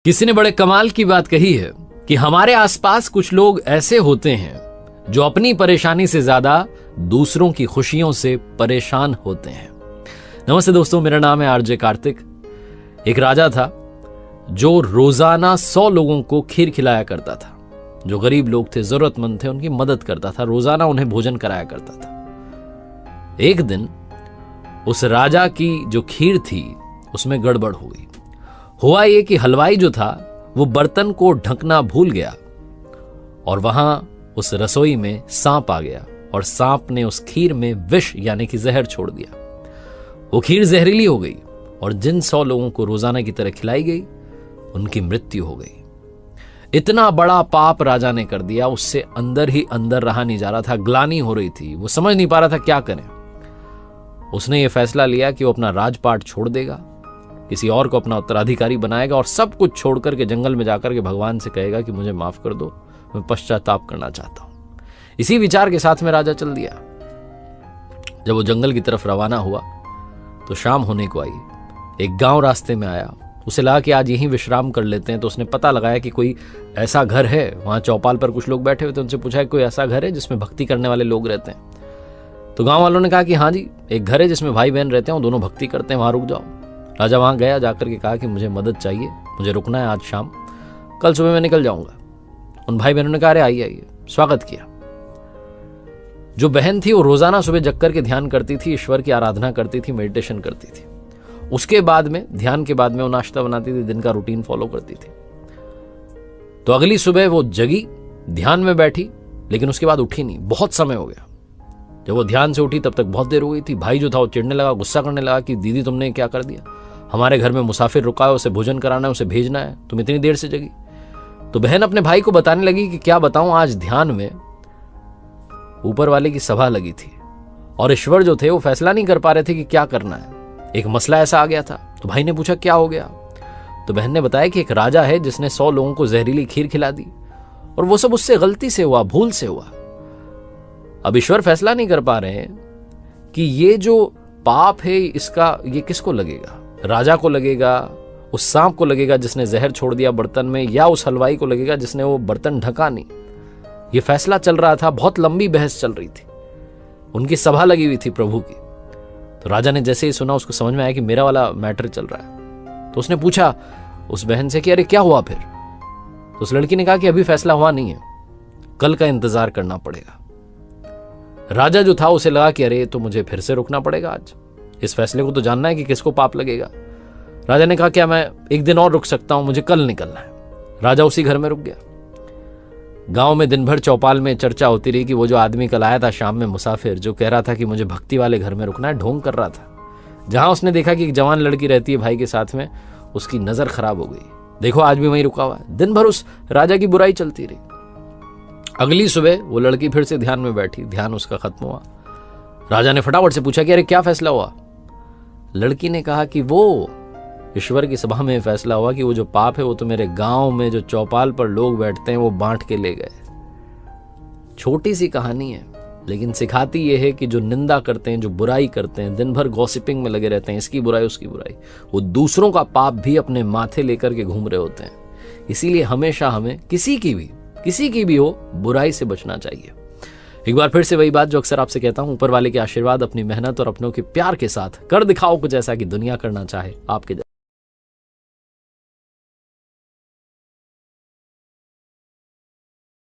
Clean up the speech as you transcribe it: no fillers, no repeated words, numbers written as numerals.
किसी ने बड़े कमाल की बात कही है कि हमारे आसपास कुछ लोग ऐसे होते हैं जो अपनी परेशानी से ज्यादा दूसरों की खुशियों से परेशान होते हैं। नमस्ते दोस्तों, मेरा नाम है आरजे कार्तिक। एक राजा था जो रोजाना 100 लोगों को खीर खिलाया करता था। जो गरीब लोग थे, जरूरतमंद थे, उनकी मदद करता था, रोजाना उन्हें भोजन कराया करता था। एक दिन उस राजा की जो खीर थी उसमें गड़बड़ हो गई। हुआ ये कि हलवाई जो था वो बर्तन को ढकना भूल गया और वहां उस रसोई में सांप आ गया और सांप ने उस खीर में विष यानी कि जहर छोड़ दिया। वो खीर जहरीली हो गई और जिन 100 लोगों को रोजाना की तरह खिलाई गई उनकी मृत्यु हो गई। इतना बड़ा पाप राजा ने कर दिया, उससे अंदर ही अंदर रहा नहीं जा रहा था, ग्लानि हो रही थी, वो समझ नहीं पा रहा था क्या करें। उसने ये फैसला लिया कि वो अपना राजपाट छोड़ देगा, किसी और को अपना उत्तराधिकारी बनाएगा और सब कुछ छोड़कर के जंगल में जाकर के भगवान से कहेगा कि मुझे माफ कर दो, मैं पश्चाताप करना चाहता हूं। इसी विचार के साथ में राजा चल दिया। जब वो जंगल की तरफ रवाना हुआ तो शाम होने को आई। एक गांव रास्ते में आया, उसे लगा कि आज यहीं विश्राम कर लेते हैं। तो उसने पता लगाया कि कोई ऐसा घर है, वहां चौपाल पर कुछ लोग बैठे हुए थे। उनसे पूछा कोई ऐसा घर है जिसमें भक्ति करने वाले लोग रहते हैं। तो गांव वालों ने कहा कि हाँ जी, एक घर है जिसमें भाई बहन रहते हैं, वो दोनों भक्ति करते हैं, वहां रुक जाओ। राजा वहां गया, जाकर के कहा कि मुझे मदद चाहिए, मुझे रुकना है आज शाम, कल सुबह मैं निकल जाऊंगा। उन भाई बहनों ने कहा अरे आइए आइए, स्वागत किया। जो बहन थी वो रोजाना सुबह जग करके ध्यान करती थी, ईश्वर की आराधना करती थी, मेडिटेशन करती थी। उसके बाद में, ध्यान के बाद में, वो नाश्ता बनाती थी, दिन का रूटीन फॉलो करती थी। तो अगली सुबह वो जगी, ध्यान में बैठी, लेकिन उसके बाद उठी नहीं। बहुत समय हो गया। जब वो ध्यान से उठी तब तक बहुत देर हो गई थी। भाई जो था वो चिढ़ने लगा, गुस्सा करने लगा कि दीदी तुमने क्या कर दिया, हमारे घर में मुसाफिर रुका है, उसे भोजन कराना है, उसे भेजना है, तुम इतनी देर से जगी। तो बहन अपने भाई को बताने लगी कि क्या बताऊं, आज ध्यान में ऊपर वाले की सभा लगी थी और ईश्वर जो थे वो फैसला नहीं कर पा रहे थे कि क्या करना है। एक मसला ऐसा आ गया था। तो भाई ने पूछा क्या हो गया। तो बहन ने बताया कि एक राजा है जिसने 100 लोगों को जहरीली खीर खिला दी और वो सब उससे गलती से हुआ, भूल से हुआ। अब ईश्वर फैसला नहीं कर पा रहे हैं कि ये जो पाप है इसका ये किसको लगेगा, राजा को लगेगा, उस सांप को लगेगा जिसने जहर छोड़ दिया बर्तन में, या उस हलवाई को लगेगा जिसने वो बर्तन ढका नहीं। ये फैसला चल रहा था, बहुत लंबी बहस चल रही थी। उनकी सभा लगी हुई थी प्रभु की। तो राजा ने जैसे ही सुना उसको समझ में आया कि मेरा वाला मैटर चल रहा है। तो उसने पूछा उस बहन से कि अरे क्या हुआ फिर। तो उस लड़की ने कहा कि अभी फैसला हुआ नहीं है, कल का इंतजार करना पड़ेगा। राजा जो था उसे लगा कि अरे तो मुझे फिर से रुकना पड़ेगा, आज इस फैसले को तो जानना है कि किसको पाप लगेगा। राजा ने कहा क्या मैं एक दिन और रुक सकता हूं, मुझे कल निकलना है। राजा उसी घर में रुक गया। गांव में दिन भर चौपाल में चर्चा होती रही कि वो जो आदमी कल आया था शाम में मुसाफिर, जो कह रहा था कि मुझे भक्ति वाले घर में रुकना है, ढोंग कर रहा था। जहां उसने देखा कि एक जवान लड़की रहती है भाई के साथ में, उसकी नजर खराब हो गई। देखो आज भी वहीं रुका हुआ है। दिन भर उस राजा की बुराई चलती रही। अगली सुबह वो लड़की फिर से ध्यान में बैठी, ध्यान उसका खत्म हुआ। राजा ने फटाफट से पूछा कि अरे क्या फैसला हुआ। लड़की ने कहा कि वो ईश्वर की सभा में फैसला हुआ कि वो जो पाप है वो तो मेरे गांव में जो चौपाल पर लोग बैठते हैं वो बांट के ले गए। छोटी सी कहानी है, लेकिन सिखाती ये है कि जो निंदा करते हैं, जो बुराई करते हैं, दिन भर गॉसिपिंग में लगे रहते हैं, इसकी बुराई उसकी बुराई, वो दूसरों का पाप भी अपने माथे लेकर के घूम रहे होते हैं। इसीलिए हमेशा हमें किसी की भी हो बुराई से बचना चाहिए। एक बार फिर से वही बात जो अक्सर आपसे कहता हूं, ऊपर वाले के आशीर्वाद, अपनी मेहनत और अपनों के प्यार के साथ कर दिखाओ कुछ ऐसा कि दुनिया करना चाहे आपके